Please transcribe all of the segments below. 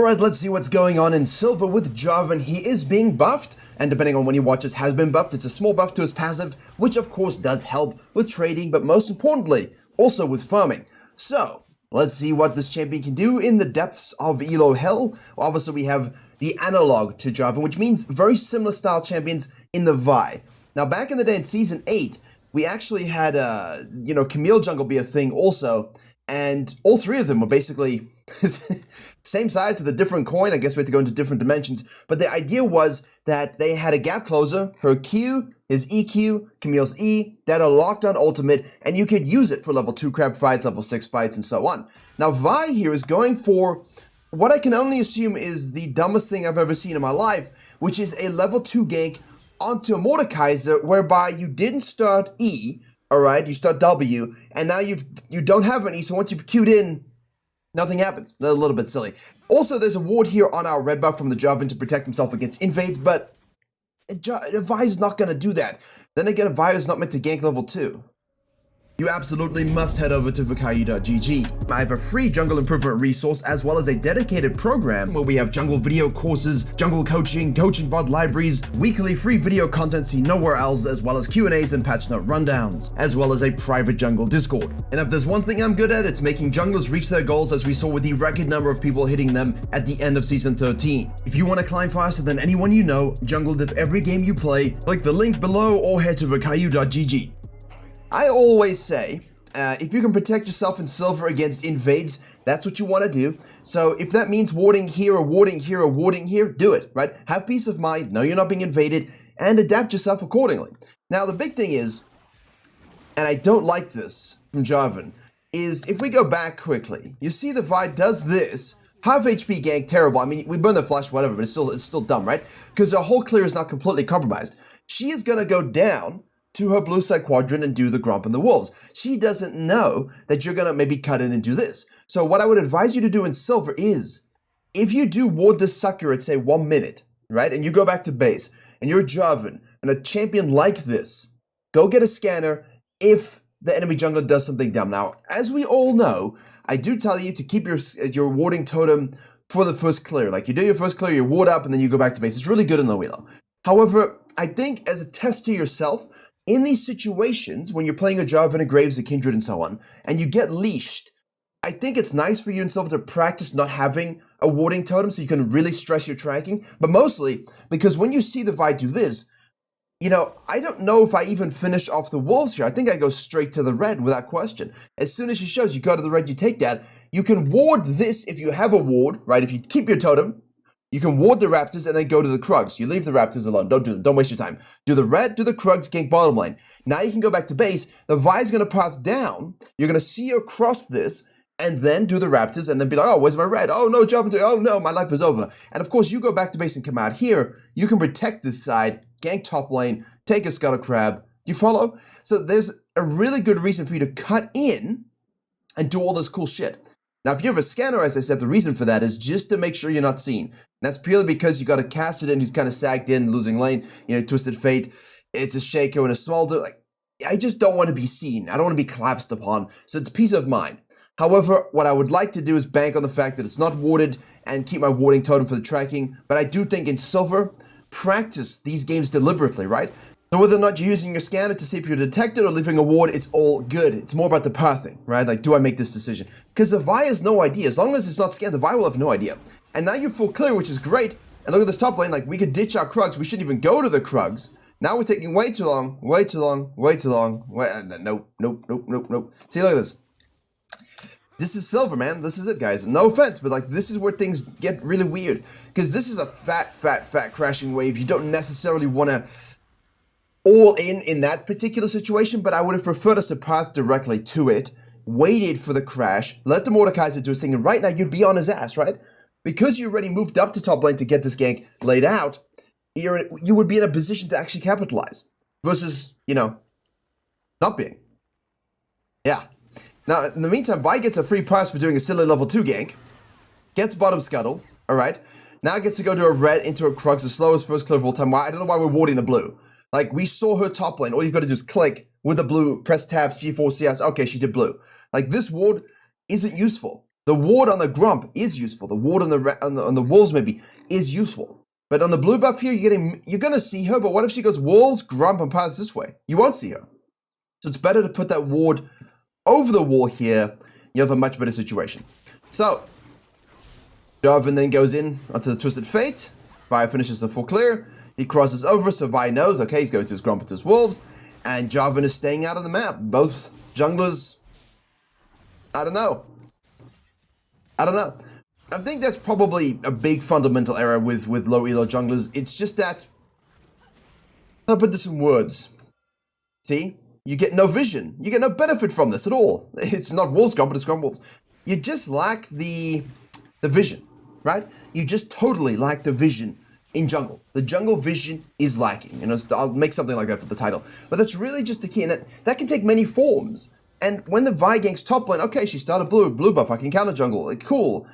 Alright, let's see what's going on in silver with Jarvan. He is being buffed, and depending on when you watch this, has been buffed. It's a small buff to his passive, which of course does help with trading, but most importantly, also with farming. So, let's see what this champion can do in the depths of Elo Hell. Obviously, we have the analog to Jarvan, which means very similar style champions in the Vi. Now, back in the day in Season 8, we actually had, Camille Jungle be a thing also, and all three of them were basically same sides of the different coin. I guess we had to go into different dimensions, but the idea was that they had a gap closer, her Q, his EQ, Camille's E, that a lockdown ultimate, and you could use it for level 2 crab fights, level 6 fights, and so on. Now, Vi here is going for what I can only assume is the dumbest thing I've ever seen in my life, which is a level 2 gank onto a Mordekaiser, whereby you didn't start E, alright, you start W, and now you don't have an E, so once you've queued in, nothing happens. A little bit silly. Also, there's a ward here on our red buff from the Jarvan to protect himself against invades, but Vi is not going to do that. Then again, Vi is not meant to gank level 2. You absolutely must head over to Virkayu.gg. I have a free jungle improvement resource as well as a dedicated program where we have jungle video courses, jungle coaching VOD libraries, weekly free video content seen nowhere else, as well as Q&As and patch note rundowns, as well as a private jungle Discord. And if there's one thing I'm good at, it's making junglers reach their goals, as we saw with the record number of people hitting them at the end of Season 13. If you want to climb faster than anyone you know, jungle diff every game you play, click the link below or head to Virkayu.gg. I always say, if you can protect yourself in silver against invades, that's what you want to do. So if that means warding here or warding here or warding here, do it, right? Have peace of mind, know you're not being invaded, and adapt yourself accordingly. Now, the big thing is, and I don't like this from Jarvan, is if we go back quickly, you see the Vi does this, half HP gank, terrible. I mean, we burn the flash, whatever, but it's still dumb, right? Because the whole clear is not completely compromised. She is going to go down to her blue side quadrant and do the Gromp and the Wolves. She doesn't know that you're gonna maybe cut in and do this. So what I would advise you to do in silver is, if you do ward this sucker at say 1 minute, right, and you go back to base, and you're Jarvan, and a champion like this, go get a scanner if the enemy jungler does something dumb. Now, as we all know, I do tell you to keep your warding totem for the first clear. Like, you do your first clear, you ward up, and then you go back to base. It's really good in low elo. However, I think as a test to yourself, in these situations, when you're playing a Jarvan, a Graves, a Kindred, and so on, and you get leashed, I think it's nice for you in silver to practice not having a warding totem so you can really stress your tracking, but mostly because when you see the Vi do this, I don't know if I even finish off the Wolves here. I think I go straight to the red without question. As soon as she shows you go to the red, you take that. You can ward this if you have a ward, right? If you keep your totem, you can ward the Raptors and then go to the Krugs. You leave the Raptors alone. Don't do that. Don't waste your time. Do the red, do the Krugs, gank bottom lane. Now you can go back to base. The Vi is going to path down. You're going to see her cross this and then do the Raptors and then be like, oh, where's my red? Oh, no, jump into, oh, no, my life is over. And of course, you go back to base and come out here. You can protect this side, gank top lane, take a Scuttle Crab. Do you follow? So there's a really good reason for you to cut in and do all this cool shit. Now, if you have a scanner, as I said, the reason for that is just to make sure you're not seen. And that's purely because you got to cast it in who's kind of sagged in, losing lane, Twisted Fate. It's a Shaco and a Smolder. Like, I just don't want to be seen. I don't want to be collapsed upon. So it's peace of mind. However, what I would like to do is bank on the fact that it's not warded and keep my warding totem for the tracking. But I do think in silver, practice these games deliberately, right? So whether or not you're using your scanner to see if you're detected or leaving a ward, it's all good. It's more about the pathing, right? Like, do I make this decision? Because the Vi has no idea. As long as it's not scanned, the Vi will have no idea. And now you're full clear, which is great. And look at this top lane. Like, we could ditch our Krugs. We shouldn't even go to the Krugs. Now we're taking way too long, way too long, way too long. Nope. See, look at this. This is silver, man. This is it, guys. No offense, but like, this is where things get really weird. Because this is a fat crashing wave. You don't necessarily want to all in that particular situation, but I would have preferred us to path directly to it, waited for the crash, let the Mordekaiser do his thing, and right now you'd be on his ass, right? Because you already moved up to top lane to get this gank laid out, you would be in a position to actually capitalize, versus, not being. Yeah. Now, in the meantime, Vi gets a free prize for doing a silly level 2 gank, gets bottom scuttle, alright? Now gets to go to a red into a Krugs, the slowest first clear of all time. I don't know why we're warding the blue. Like, we saw her top lane. All you've got to do is click with the blue, press tab, C4, CS. Okay, she did blue. Like, this ward isn't useful. The ward on the Grump is useful. The ward on the wolves maybe is useful. But on the blue buff here, you're gonna see her. But what if she goes wolves, Grump, and pilots this way? You won't see her. So it's better to put that ward over the wall here. You have a much better situation. So Jarvan then goes in onto the Twisted Fate. Vi finishes the full clear. He crosses over, so Vi knows, okay, he's going to his Grump and to his wolves. And Jarvan is staying out of the map. Both junglers, I don't know. I think that's probably a big fundamental error with low elo junglers. It's just that, I'll put this in words. See? You get no vision. You get no benefit from this at all. It's not wolves Grump, but it's Grump wolves. You just lack the vision, right? You just totally lack the vision in jungle. The jungle vision is lacking. You know, I'll make something like that for the title. But that's really just the key, and that can take many forms. And when the Vi ganks top lane, okay, she started blue buff, I can counter jungle, like, cool.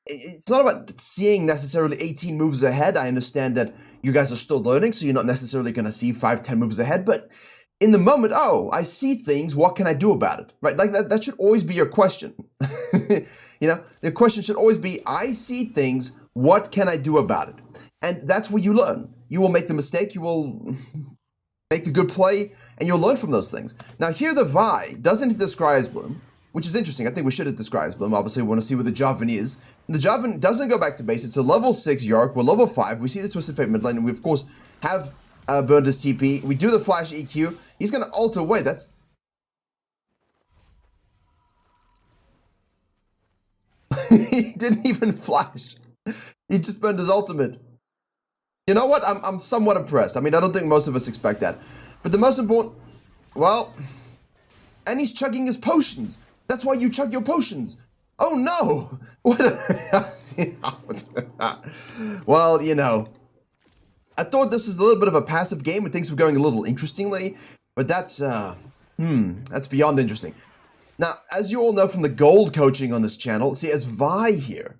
It's not about seeing necessarily 18 moves ahead. I understand that you guys are still learning, so you're not necessarily going to see 5-10 moves ahead, but in the moment, oh, I see things, what can I do about it? Right? Like that should always be your question. You know, the question should always be, I see things, what can I do about it? And that's where you learn. You will make the mistake, you will make the good play, and you'll learn from those things. Now here the Vi doesn't hit the Scryer's Bloom, which is interesting. I think we should hit the Scryer's Bloom. Obviously we want to see where the Jarvan is. And the Jarvan doesn't go back to base. It's a level 6 York. We're level 5. We see the Twisted Fate mid lane, and we of course have burned his TP. We do the flash EQ. He's going to ult away. That's... He didn't even flash. He just burned his ultimate. You know what? I'm somewhat impressed. I mean, I don't think most of us expect that. But the most important... Well... And he's chugging his potions. That's why you chug your potions. Oh no! What Well, you know... I thought this was a little bit of a passive game and things were going a little interestingly. But that's beyond interesting. Now, as you all know from the gold coaching on this channel, see, as Vi here,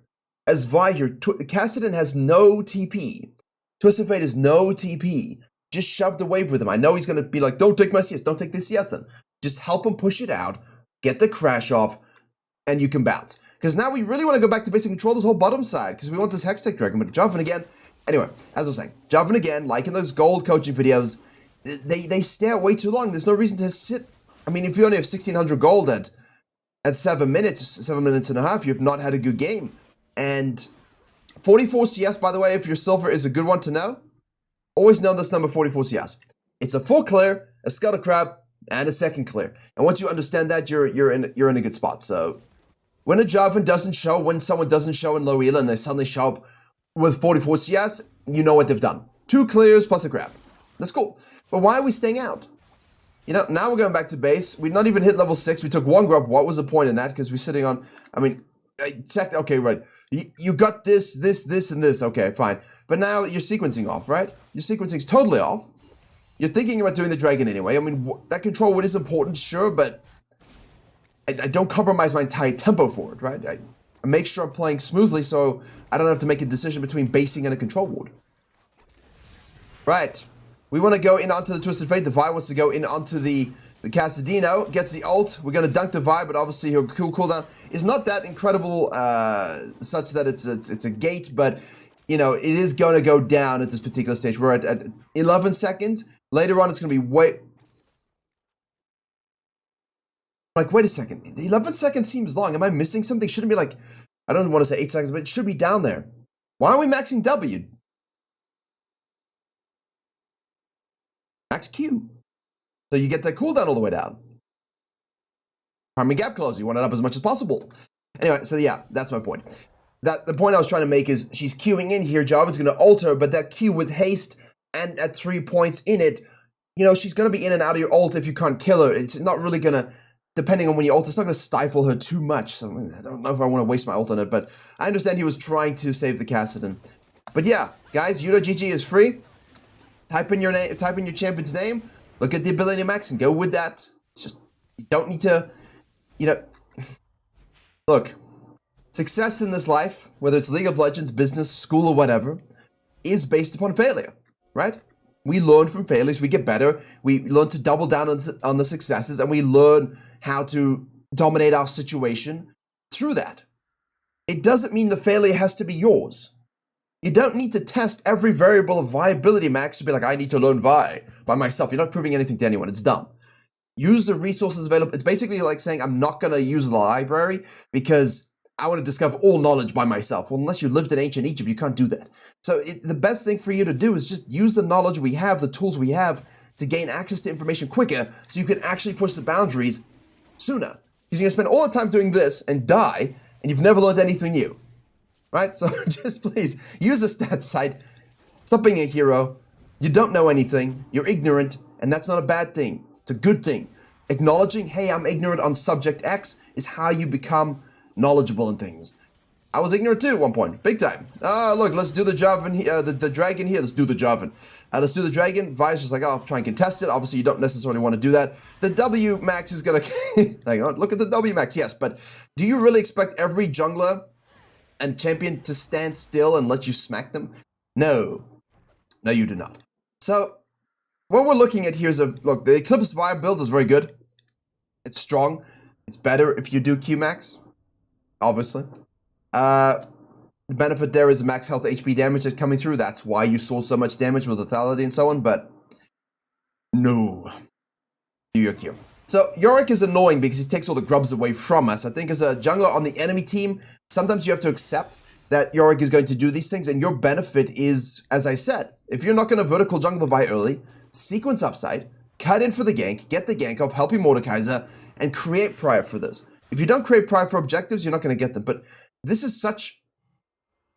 Kassadin has no TP. Twisted Fate has no TP. Just shove the wave with him. I know he's going to be like, don't take my CS, don't take this CS then. Just help him push it out, get the crash off, and you can bounce. Because now we really want to go back to basic control this whole bottom side, because we want this Hextech Dragon, but Jarvan again. Anyway, as I was saying, Jarvan again, like in those gold coaching videos, they stare way too long. There's no reason to sit. I mean, if you only have 1,600 gold at 7 minutes and a half, you've not had a good game. And 44 CS, by the way, if you're silver, is a good one to know. Always know this number 44 CS. It's a full clear, a Scuttle Crab, and a second clear. And once you understand that, you're in a good spot. So when a Jarvan doesn't show, when someone doesn't show in low elo and they suddenly show up with 44 CS, you know what they've done. 2 clears plus a crab. That's cool. But why are we staying out? You know, now we're going back to base. We've not even hit level 6. We took 1 grub. What was the point in that? Because we're sitting on, I mean, okay, right. You got this, and this. Okay, fine. But now you're sequencing off, right? Your sequencing's totally off. You're thinking about doing the dragon anyway. I mean, that control wood is important, sure, but I don't compromise my entire tempo for it, right? I make sure I'm playing smoothly so I don't have to make a decision between basing and a control ward. Right. We want to go in onto the Twisted Fate. The Vi wants to go in onto the Kassadino. Gets the ult. We're going to dunk the Vi, but obviously her cooldown is not that incredible such that it's a gate, but, you know, it is going to go down at this particular stage. We're at 11 seconds. Later on, it's going to be way... Like, wait a second. 11 seconds seems long. Am I missing something? Shouldn't be like... I don't want to say 8 seconds, but it should be down there. Why are we maxing W? Max Q. So you get the cooldown all the way down. Primary gap close. You want it up as much as possible. Anyway, so yeah, that's my point. The point I was trying to make is she's queuing in here. Jarvan's going to alter, but that Q with haste and at 3 points in it, you know, she's going to be in and out of your ult if you can't kill her. It's not really going to, depending on when you ult, it's not going to stifle her too much. So I don't know if I want to waste my ult on it, but I understand he was trying to save the Kassadin. But yeah, guys, Yudo.gg is free. Type in your name, type in your champion's name. Look at the ability max and go with that. It's just, you don't need to, you know, look, success in this life, whether it's League of Legends, business, school, or whatever, is based upon failure, right? We learn from failures, we get better, we learn to double down on the successes, and we learn how to dominate our situation through that. it doesn't mean the failure has to be yours. You don't need to test every variable of viability max to be like, I need to learn Vi by myself. You're not proving anything to anyone. It's dumb. Use the resources available. It's basically like saying, I'm not going to use the library because I want to discover all knowledge by myself. Well, unless you lived in ancient Egypt, you can't do that. So the best thing for you to do is just use the knowledge we have, the tools we have to gain access to information quicker so you can actually push the boundaries sooner. Because you're going to spend all the time doing this and die, and you've never learned anything new. Right? So just please use a stat site. Stop being a hero. You don't know anything. You're ignorant, and that's not a bad thing. It's a good thing. Acknowledging, hey, I'm ignorant on subject X is how you become knowledgeable in things. I was ignorant too at one point, big time. Look, let's do the Jarvan here, the dragon here. Let's do the Jarvan. Let's do the dragon. Vi's just like, oh, I'll try and contest it. Obviously, you don't necessarily want to do that. The W max is gonna, look at the W max, yes. But do you really expect every jungler and champion to stand still and let you smack them? No, you do not. So what we're looking at here is look, the Eclipse Vi build is very good. It's strong. It's better if you do Q max, obviously. The benefit there is max health HP damage that's coming through. That's why you saw so much damage with lethality and so on, but no. Do your Q. So Yorick is annoying because he takes all the grubs away from us. I think as a jungler on the enemy team, sometimes you have to accept that Yorick is going to do these things, and your benefit is, as I said, if you're not going to vertical jungle Vi early, sequence upside, cut in for the gank, get the gank off, help your Mordekaiser, and create prior for this. If you don't create prior for objectives, you're not going to get them, but this is such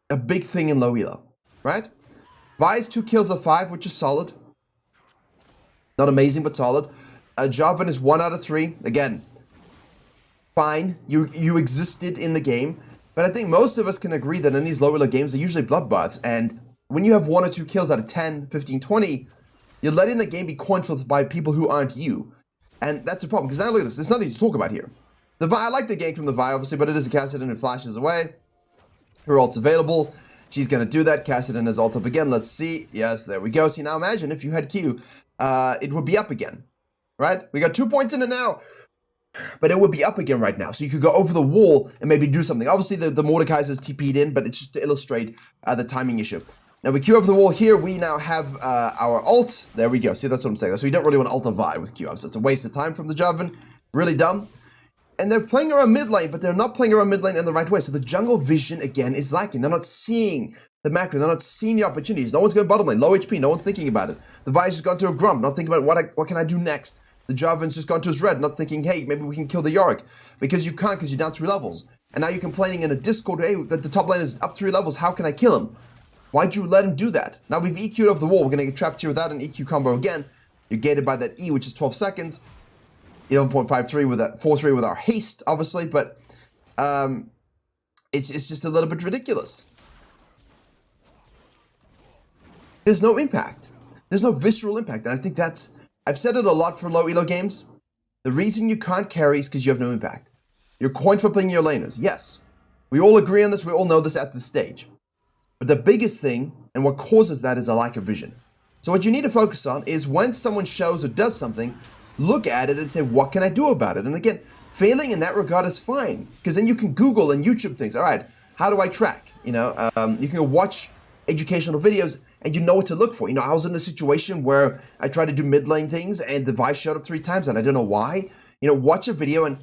a big thing in low elo, right? Vi's 2 kills of 5, which is solid. Not amazing, but solid. Jarvan is 1 out of 3. Again, fine. You existed in the game. But I think most of us can agree that in these low elo games, they're usually bloodbaths. And when you have 1 or 2 kills out of 10, 15, 20, you're letting the game be coin flipped by people who aren't you. And that's a problem. Because now look at this. There's nothing to talk about here. The Vi, I like the gank from the Vi, obviously, but it is a Kassadin who flashes away. Her ult's available. She's going to do that. Kassadin has ult up again. Let's see. Yes, there we go. See, now imagine if you had Q, it would be up again, right? We got 2 points in it now, but it would be up again right now. So you could go over the wall and maybe do something. Obviously, the Mordekaiser's TP'd in, but it's just to illustrate the timing issue. Now, we Q over the wall here. We now have our ult. There we go. See, that's what I'm saying. So you don't really want to ult a Vi with Q. So it's a waste of time from the Jarvan. Really dumb. And they're playing around mid lane, but they're not playing around mid lane in the right way. So the jungle vision, again, is lacking. They're not seeing the macro. They're not seeing the opportunities. No one's going bottom lane. Low HP. No one's thinking about it. The Vi's just gone to a Grump, not thinking about what can I do next. The Jarvan's just gone to his red, not thinking, hey, maybe we can kill the Yorick. Because you can't, because you're down 3 levels. And now you're complaining in a Discord, hey, the top lane is up 3 levels. How can I kill him? Why'd you let him do that? Now we've EQ'd off the wall. We're going to get trapped here without an EQ combo again. You're gated by that E, which is 12 seconds. 11.53 with that 4-3 with our haste, obviously, but it's just a little bit ridiculous. There's no impact. There's no visceral impact, and I think I've said it a lot for low elo games. The reason you can't carry is because you have no impact. You're coin flipping your laners. Yes, we all agree on this. We all know this at this stage. But the biggest thing and what causes that is a lack of vision. So what you need to focus on is when someone shows or does something, look at it and say, what can I do about it? And again, failing in that regard is fine, because then you can Google and YouTube things. All right, how do I track? You can go watch educational videos and you know what to look for. I was in the situation where I tried to do mid lane things and the Vi showed up 3 times and I don't know why. Watch a video and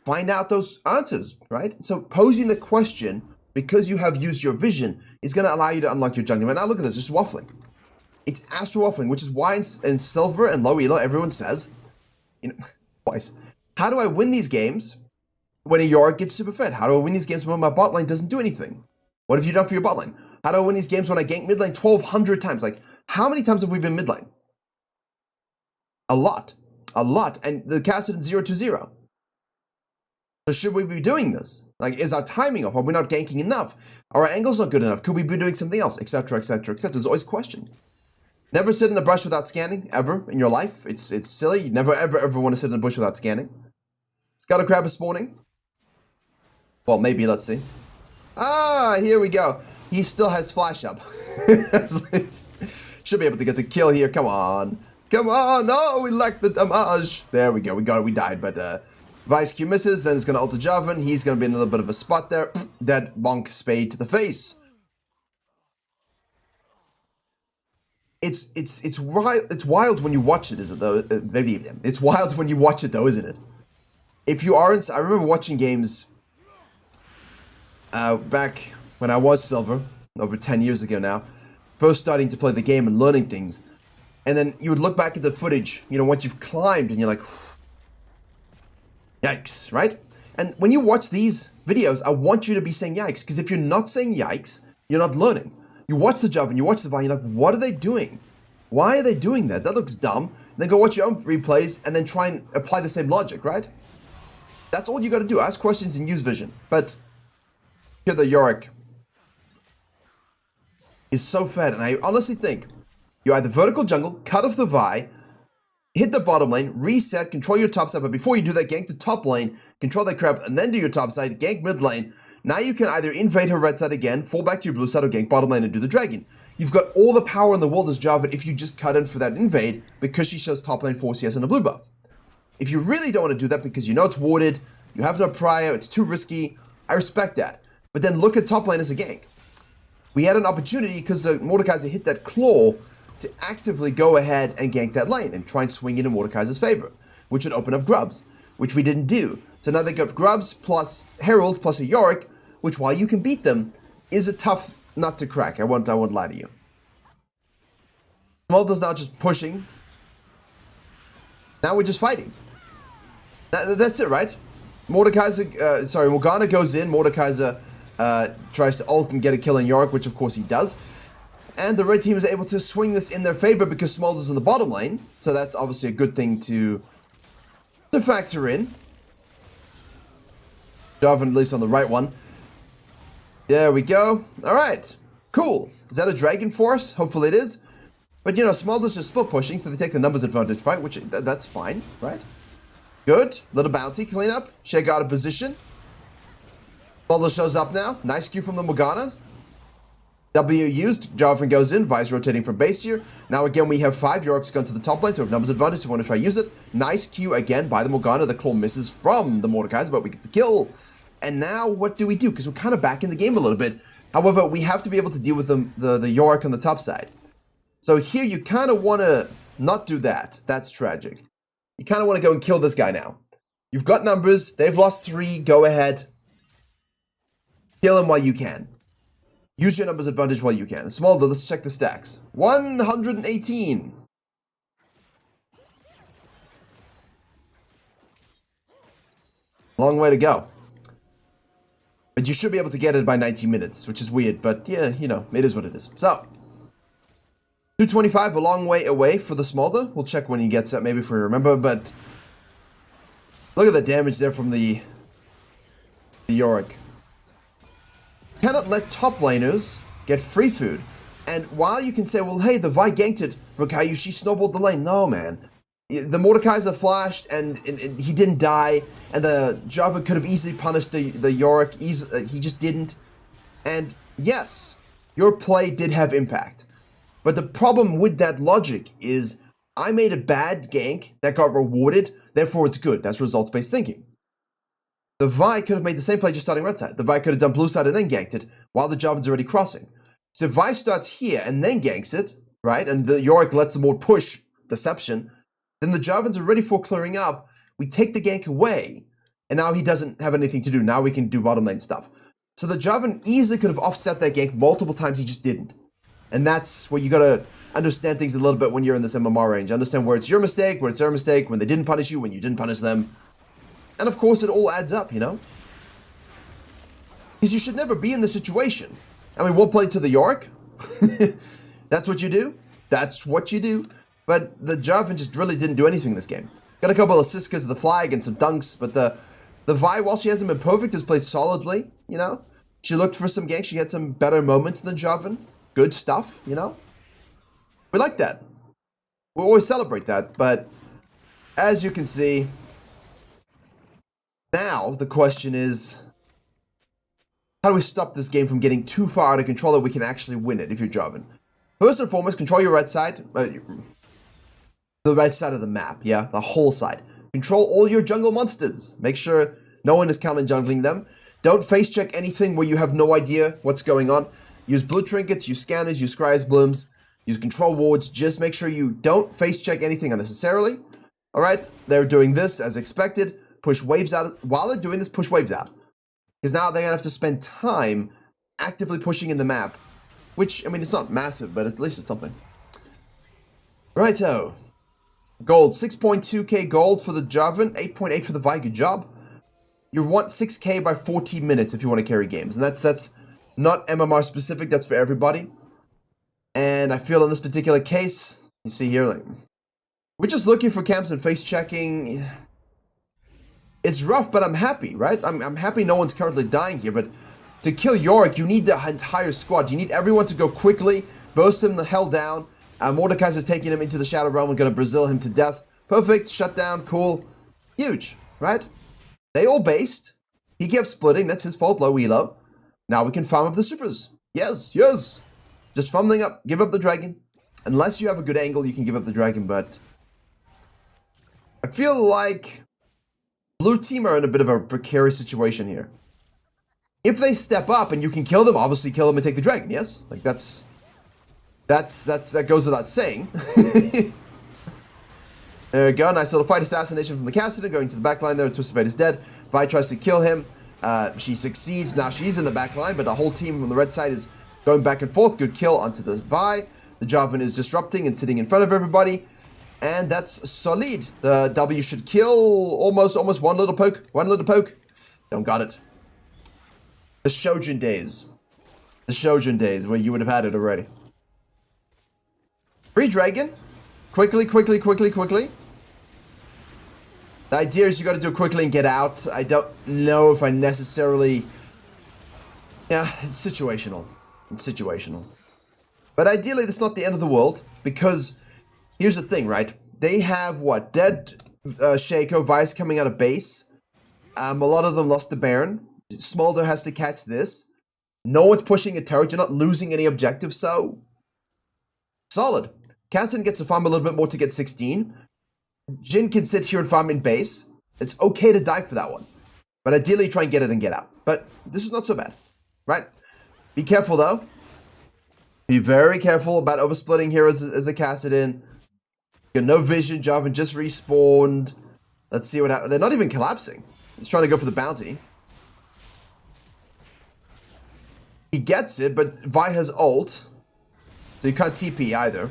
find out those answers, right? So posing the question, because you have used your vision, is going to allow you to unlock your jungle. And now look at this, just waffling. It's astro waffling, which is why in silver and low elo, everyone says, twice. How do I win these games when a Yorick gets super fed? How do I win these games when my bot lane doesn't do anything? What have you done for your bot lane? How do I win these games when I gank mid lane 1,200 times? Like, how many times have we been mid lane? A lot. A lot. And the Kassadin 0-2-0. So should we be doing this? Like, is our timing off? Are we not ganking enough? Are our angles not good enough? Could we be doing something else? Etc, etc, etc. There's always questions. Never sit in the brush without scanning, ever, in your life. It's silly. You never, ever, ever want to sit in the bush without scanning. Scuttle Crab is spawning. Well, maybe, let's see. Here we go. He still has flash up. Should be able to get the kill here. Come on. Come on. No, we lack the damage. There we go. We got it. We died, but Vice Q misses, then it's going to ult to Jarvan. He's going to be in a little bit of a spot there. That bonk spade to the face. It's wild when you watch it, is it though? Maybe it's wild when you watch it though, isn't it? If you aren't, I remember watching games back when I was silver, over 10 years ago now, first starting to play the game and learning things, and then you would look back at the footage, you know, once you've climbed, and you're like, yikes, right? And when you watch these videos, I want you to be saying yikes, because if you're not saying yikes, you're not learning. You watch the Jarvan, you watch the Vine, you're like, what are they doing? Why are they doing that? That looks dumb. And then go watch your own replays and then try and apply the same logic, right? That's all you got to do. Ask questions and use vision. But here the Yorick is so fed, and I honestly think you either vertical jungle, cut off the Vi, hit the bottom lane, reset, control your top side, but before you do that, gank the top lane, control that crap, and then do your top side, gank mid lane. Now you can either invade her red side again, fall back to your blue side, or gank bottom lane and do the dragon. You've got all the power in the world as Jarvan if you just cut in for that invade, because she shows top lane 4 CS and a blue buff. If you really don't want to do that because you know it's warded, you have no prior, it's too risky, I respect that. But then look at top lane as a gank. We had an opportunity because Mordekaiser hit that claw to actively go ahead and gank that lane and try and swing it in Mordekaiser's favor, which would open up grubs, which we didn't do. So now they got grubs plus Herald plus a Yorick, which while you can beat them, is a tough nut to crack. I won't lie to you. Malta's now just pushing. Now we're just fighting. That's it, right? Morgana goes in. Mordekaiser tries to ult and get a kill in Yorick, which of course he does. And the red team is able to swing this in their favor because Smolder's in the bottom lane. So that's obviously a good thing to factor in. Jarvan at least on the right one. There we go. Alright. Cool. Is that a Dragon Force? Hopefully it is. But you know, Smolder's just split pushing, so they take the numbers advantage fight, which that's fine, right? Good. Little bounty cleanup. Shake out of position. Smolder shows up now. Nice Q from the Morgana. W used. Jarvan goes in. Vice rotating from base here. Now again we have 5 Yorick's gone to the top lane, so we have numbers advantage, so we want to try to use it. Nice Q again by the Morgana. The claw misses from the Mordekaiser, but we get the kill. And now what do we do? Because we're kind of back in the game a little bit. However, we have to be able to deal with the Yorick on the top side. So here you kind of want to not do that. That's tragic. You kind of want to go and kill this guy now. You've got numbers. They've lost 3. Go ahead. Kill him while you can. Use your numbers advantage while you can. Smolder, let's check the stacks. 118. Long way to go. But you should be able to get it by 90 minutes, which is weird, but yeah, you know, it is what it is. So, 225, a long way away for the Smolder. We'll check when he gets that, maybe if we remember, but look at the damage there from the Yorick. Cannot let top laners get free food. And while you can say, well, hey, the Vi ganked it, Virkayu, she snowballed the lane. No, man. The Mordekaiser flashed, and he didn't die, and the Jarvan could have easily punished the Yorick. He just didn't. And yes, your play did have impact. But the problem with that logic is, I made a bad gank that got rewarded, therefore it's good. That's results-based thinking. The Vi could have made the same play just starting red side. The Vi could have done blue side and then ganked it, while the Jarvan's already crossing. So if Vi starts here and then ganks it, right, and the Yorick lets the Mord push Deception, then the Jarvan's are ready for clearing up. We take the gank away, and now he doesn't have anything to do. Now we can do bottom lane stuff. So the Jarvan easily could have offset that gank multiple times, he just didn't. And that's where you gotta understand things a little bit when you're in this MMR range. Understand where it's your mistake, where it's their mistake, when they didn't punish you, when you didn't punish them. And of course it all adds up, you know? Because you should never be in this situation. I mean, we'll play to the Yorick. That's what you do. That's what you do. But the Jarvan just really didn't do anything in this game. Got a couple of assists because of the flag and some dunks, but the Vi, while she hasn't been perfect, has played solidly, you know? She looked for some ganks, she had some better moments than Jarvan. Good stuff, you know? We like that. We always celebrate that, but as you can see, now the question is, how do we stop this game from getting too far out of control that we can actually win it if you're Jarvan? First and foremost, control your red side. The right side of the map, yeah? The whole side. Control all your jungle monsters. Make sure no one is counter jungling them. Don't face check anything where you have no idea what's going on. Use blue trinkets, use scanners, use scry's blooms, use control wards. Just make sure you don't face check anything unnecessarily. Alright, they're doing this as expected. Push waves out. While they're doing this, push waves out. Because now they're going to have to spend time actively pushing in the map. Which, I mean, it's not massive, but at least it's something. Righto. Gold, 6.2k gold for the Jarvan, 8.8 for the Vi. Good job. You want 6k by 40 minutes if you want to carry games. And that's not MMR specific, that's for everybody. And I feel in this particular case, you see here, like, we're just looking for camps and face checking. It's rough, but I'm happy, right? I'm happy no one's currently dying here, but to kill Yorick, you need the entire squad. You need everyone to go quickly, burst him the hell down. Mordekaiser's taking him into the Shadow Realm and going to Brazil him to death. Perfect, shut down, cool. Huge, right? They all based. He kept splitting, that's his fault, low elo. Now we can farm up the supers. Yes, yes. Just farming up, give up the dragon. Unless you have a good angle, you can give up the dragon, but I feel like blue team are in a bit of a precarious situation here. If they step up and you can kill them, obviously kill them and take the dragon, yes? Like that goes without saying. There we go, nice little fight assassination from the Cassidy, going to the backline there. Twisted Fate is dead. Vi tries to kill him. She succeeds. Now she's in the backline, but the whole team on the red side is going back and forth. Good kill onto the Vi. The Jarvan is disrupting and sitting in front of everybody. And that's solid. The W should kill almost one little poke. One little poke. Don't got it. The Shojin days. The Shojin days where you would have had it already. Free dragon. Quickly, quickly, quickly, quickly. The idea is you got to do it quickly and get out. I don't know if I necessarily... Yeah, it's situational. It's situational. But ideally, it's not the end of the world. Because, here's the thing, right? They have, what? Dead Shaco, Vice coming out of base. A lot of them lost to Baron. Smolder has to catch this. No one's pushing a turret. You're not losing any objectives, so... Solid. Cassidy gets to farm a little bit more to get 16. Jin can sit here and farm in base. It's okay to die for that one. But ideally, try and get it and get out. But this is not so bad, right? Be careful, though. Be very careful about oversplitting here as a Cassidy. Got no vision. Jarvan just respawned. Let's see what happens. They're not even collapsing. He's trying to go for the bounty. He gets it, but Vi has ult. So you can't TP either.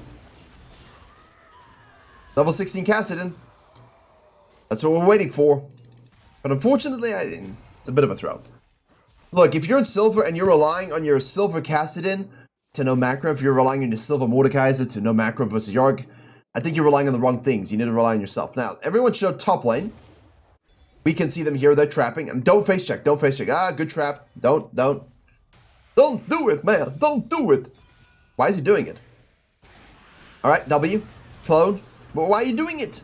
Level 16 Cassidy. That's what we're waiting for. But unfortunately, it's a bit of a throw. Look, if you're in silver and you're relying on your silver Cassidy to no macro, if you're relying on your silver Mordekaiser to no macro versus Yarg, I think you're relying on the wrong things. You need to rely on yourself. Now, everyone showed top lane. We can see them here. They're trapping. And don't face check. Don't face check. Ah, good trap. Don't do it, man. Don't do it. Why is he doing it? All right, W. Clone. But why are you doing it?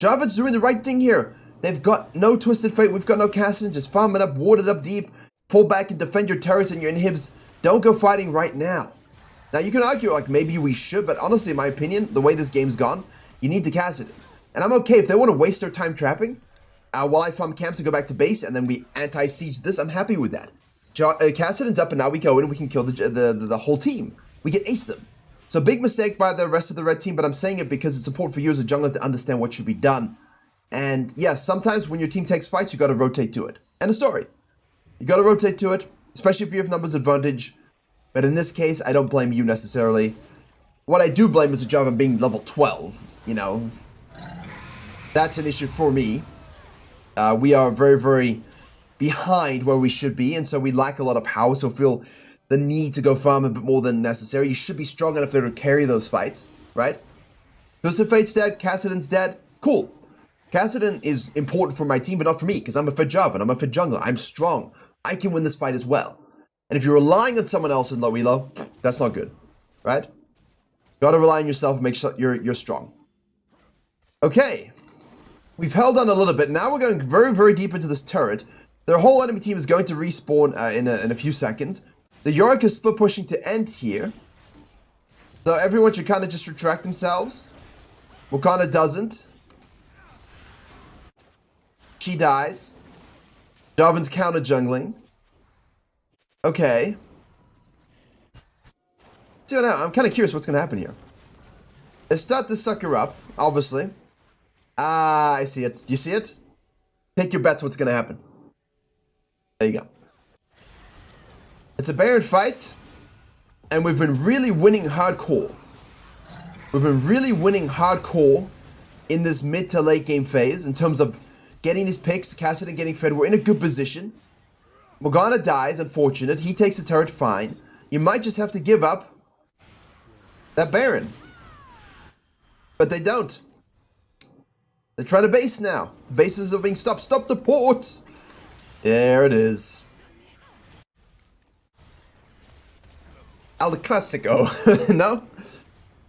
Jarvan's doing the right thing here. They've got no Twisted Fate. We've got no Cassidy. Just farm it up, ward it up deep, fall back and defend your turrets and your inhibs. Don't go fighting right now. Now, you can argue, like, maybe we should, but honestly, in my opinion, the way this game's gone, you need the Cassidy. And I'm okay if they want to waste their time trapping, while I farm camps and go back to base, and then we anti-siege this, I'm happy with that. Cassidy's up, and now we go in and we can kill the whole team. We can ace them. So big mistake by the rest of the red team, but I'm saying it because it's important for you as a jungler to understand what should be done. And yes, sometimes when your team takes fights, you got to rotate to it. End of story. You got to rotate to it, especially if you have numbers advantage. But in this case, I don't blame you necessarily. What I do blame is the Jarvan being level 12. You know, that's an issue for me. We are very, very behind where we should be, and so we lack a lot of power, so feel the need to go farm a bit more than necessary. You should be strong enough there to carry those fights, right? Twisted Fate's dead, Cassidy's dead. Cool. Cassidy is important for my team, but not for me, because I'm a fit Jarvan, I'm a fit jungler, I'm strong. I can win this fight as well. And if you're relying on someone else in low elo, that's not good, right? Gotta rely on yourself and make sure you're strong. Okay. We've held on a little bit. Now we're going very, very deep into this turret. Their whole enemy team is going to respawn in a few seconds. The Yorick is split pushing to end here. So everyone should kind of just retract themselves. Wakanda doesn't. She dies. Jarvan's counter jungling. Okay. See what I'm kind of curious what's going to happen here. They start to suck her up, obviously. Ah, I see it. Do you see it? Take your bets what's going to happen. There you go. It's a Baron fight. And we've been really winning hardcore. We've been really winning hardcore in this mid to late game phase in terms of getting these picks, Kassadin getting fed. We're in a good position. Morgana dies, unfortunate. He takes the turret, fine. You might just have to give up that Baron. But they don't. They try to base now. Bases are being stopped. Stop the ports! There it is. El Clasico. No?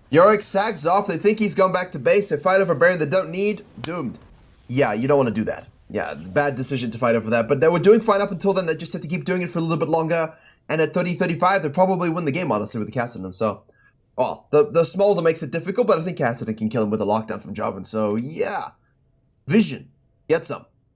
Yorick sags off. They think he's gone back to base. They fight over Baron they don't need. Doomed. Yeah, you don't want to do that. Yeah, bad decision to fight over that. But they were doing fine up until then. They just had to keep doing it for a little bit longer. And at 30-35, they probably win the game, honestly, with the Kassadin. So, well, the Smolder makes it difficult, but I think Kassadin can kill him with a lockdown from Jarvan. So, yeah. Vision. Get some.